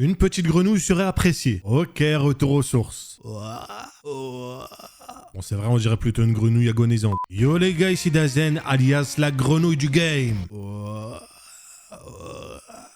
une petite grenouille serait appréciée. Ok, retour aux sources. Bon, c'est vrai, on dirait plutôt une grenouille agonisante. Yo les gars, ici Dazen, alias la grenouille du game.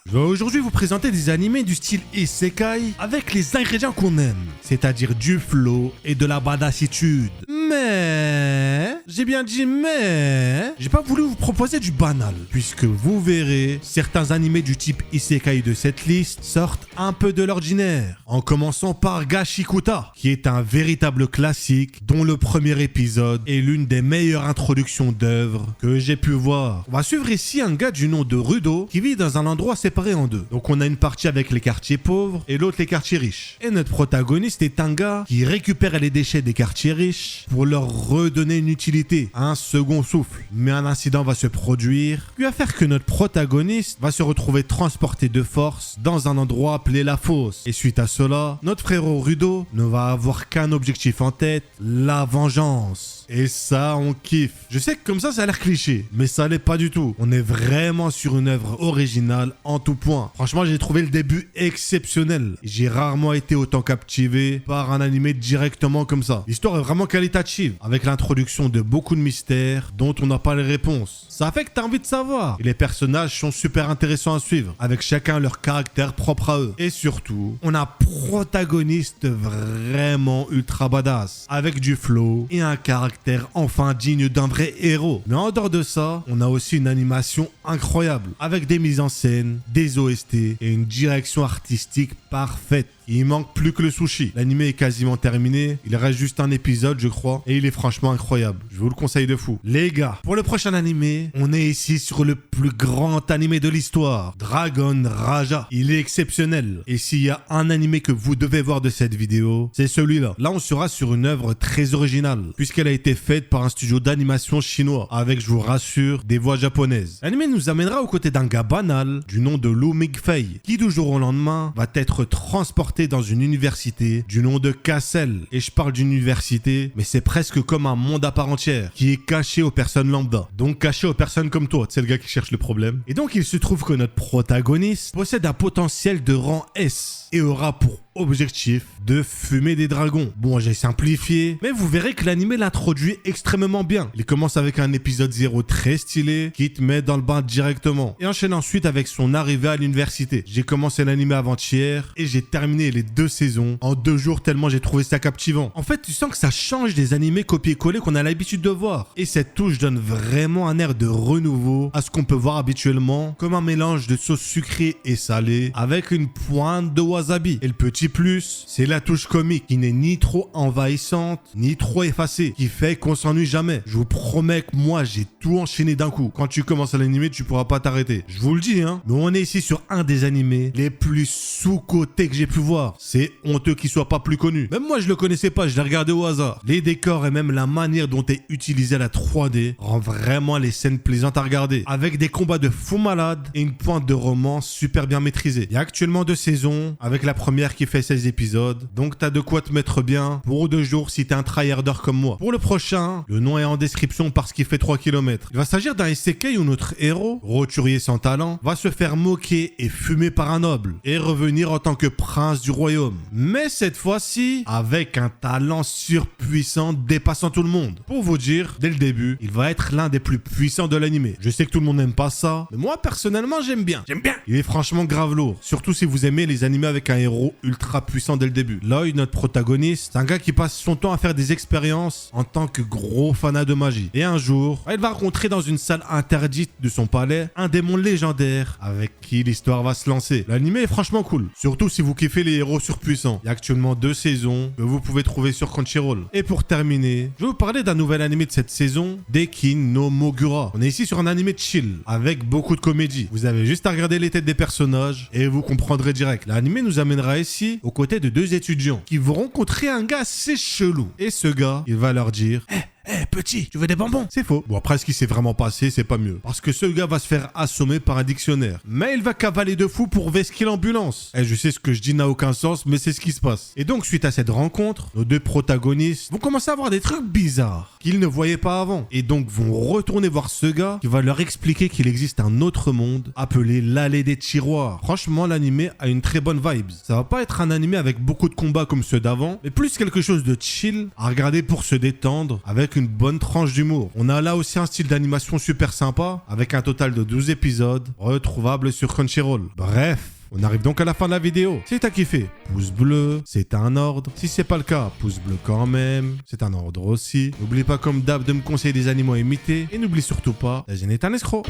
Je vais aujourd'hui vous présenter des animés du style Isekai avec les ingrédients qu'on aime, c'est-à-dire du flow et de la badassitude. Mais, j'ai bien dit mais, j'ai pas voulu vous proposer du banal, puisque vous verrez, certains animés du type Isekai de cette liste sortent un peu de l'ordinaire. En commençant par Gashikuta, qui est un véritable classique, dont le premier épisode est l'une des meilleures introductions d'œuvres que j'ai pu voir. On va suivre ici un gars du nom de Rudo, qui vit dans un endroit séparé en deux. Donc on a une partie avec les quartiers pauvres et l'autre les quartiers riches. Et notre protagoniste est un gars qui récupère les déchets des quartiers riches pour leur redonner une utilité, un second souffle. Mais un incident va se produire qui va faire que notre protagoniste va se retrouver transporté de force dans un endroit appelé la fosse. Et suite à cela, notre frérot Rudo ne va avoir qu'un objectif en tête, la vengeance. Et ça, on kiffe. Je sais que comme ça a l'air cliché, mais ça l'est pas du tout. On est vraiment sur une œuvre originale en tout point. Franchement, j'ai trouvé le début exceptionnel. J'ai rarement été autant captivé par un animé directement comme ça. L'histoire est vraiment qualitative, avec l'introduction de beaucoup de mystères dont on n'a pas les réponses. Ça fait que t'as envie de savoir. Et les personnages sont super intéressants à suivre, avec chacun leur caractère propre à eux. Et surtout, on a un protagoniste vraiment ultra badass, avec du flow et un caractère enfin digne d'un vrai héros. Mais en dehors de ça, on a aussi une animation incroyable, avec des mises en scène, des OST et une direction artistique parfaite. Il manque plus que le sushi. L'anime est quasiment terminé. Il reste juste un épisode, je crois. Et il est franchement incroyable. Je vous le conseille de fou. Les gars, pour le prochain animé, on est ici sur le plus grand animé de l'histoire. Dragon Raja. Il est exceptionnel. Et s'il y a un animé que vous devez voir de cette vidéo, c'est celui-là. Là, on sera sur une œuvre très originale, puisqu'elle a été faite par un studio d'animation chinois, avec, je vous rassure, des voix japonaises. L'anime nous amènera aux côtés d'un gars banal, du nom de Lu Mingfei, qui du jour au lendemain va être transporté dans une université du nom de Cassel. Et je parle d'une université, mais c'est presque comme un monde à part entière, qui est caché aux personnes lambda. Donc caché aux personnes comme toi, c'est le gars qui cherche le problème. Et donc il se trouve que notre protagoniste possède un potentiel de rang S et aura pour objectif de fumer des dragons. Bon, j'ai simplifié, mais vous verrez que l'anime l'introduit extrêmement bien. Il commence avec un épisode 0 très stylé qui te met dans le bain directement et enchaîne ensuite avec son arrivée à l'université. J'ai commencé l'anime avant-hier et j'ai terminé les 2 saisons en 2 jours tellement j'ai trouvé ça captivant. En fait, tu sens que ça change des animés copier-coller qu'on a l'habitude de voir. Et cette touche donne vraiment un air de renouveau à ce qu'on peut voir habituellement, comme un mélange de sauce sucrée et salée avec une pointe de wasabi. Et le petit plus, c'est la touche comique qui n'est ni trop envahissante, ni trop effacée, qui fait qu'on s'ennuie jamais. Je vous promets que moi, j'ai tout enchaîné d'un coup. Quand tu commences à l'animer, tu pourras pas t'arrêter. Je vous le dis, hein. Mais on est ici sur un des animés les plus sous-cotés que j'ai pu voir. C'est honteux qu'il soit pas plus connu. Même moi, je le connaissais pas, je l'ai regardé au hasard. Les décors et même la manière dont est utilisée la 3D rend vraiment les scènes plaisantes à regarder. Avec des combats de fou malade et une pointe de romance super bien maîtrisée. Il y a actuellement 2 saisons, avec la première qui fait 16 épisodes, donc t'as de quoi te mettre bien pour 2 jours si t'es un tryharder comme moi. Pour le prochain, le nom est en description parce qu'il fait 3 km. Il va s'agir d'un isekai où notre héros, roturier sans talent, va se faire moquer et fumer par un noble et revenir en tant que prince du royaume. Mais cette fois-ci, avec un talent surpuissant dépassant tout le monde. Pour vous dire, dès le début, il va être l'un des plus puissants de l'anime. Je sais que tout le monde n'aime pas ça, mais moi personnellement j'aime bien. Il est franchement grave lourd, surtout si vous aimez les animés avec un héros ultra puissant dès le début. Lloyd, notre protagoniste, c'est un gars qui passe son temps à faire des expériences en tant que gros fanat de magie. Et un jour, il va rencontrer dans une salle interdite de son palais un démon légendaire avec qui l'histoire va se lancer. L'anime est franchement cool, surtout si vous kiffez les héros surpuissants. Il y a actuellement 2 saisons que vous pouvez trouver sur Crunchyroll. Et pour terminer, je vais vous parler d'un nouvel anime de cette saison, Dekin no Mogura. On est ici sur un anime chill, avec beaucoup de comédie. Vous avez juste à regarder les têtes des personnages et vous comprendrez direct. L'anime nous amènera ici aux côtés de 2 étudiants qui vont rencontrer un gars assez chelou. Et ce gars, il va leur dire Eh petit, tu veux des bonbons? C'est faux. Bon après ce qui s'est vraiment passé, c'est pas mieux. Parce que ce gars va se faire assommer par un dictionnaire. Mais il va cavaler de fou pour vesquer l'ambulance. Eh je sais ce que je dis n'a aucun sens, mais c'est ce qui se passe. Et donc suite à cette rencontre, nos deux protagonistes vont commencer à voir des trucs bizarres qu'ils ne voyaient pas avant. Et donc vont retourner voir ce gars qui va leur expliquer qu'il existe un autre monde appelé l'allée des tiroirs. Franchement l'animé a une très bonne vibe. Ça va pas être un animé avec beaucoup de combats comme ceux d'avant, mais plus quelque chose de chill à regarder pour se détendre avec une bonne tranche d'humour. On a là aussi un style d'animation super sympa avec un total de 12 épisodes retrouvables sur Crunchyroll. Bref, on arrive donc à la fin de la vidéo. Si t'as kiffé, pouce bleu, c'est un ordre. Si c'est pas le cas, pouce bleu quand même, c'est un ordre aussi. N'oublie pas comme d'hab de me conseiller des animaux à imiter et n'oublie surtout pas, la gêne est un escroc.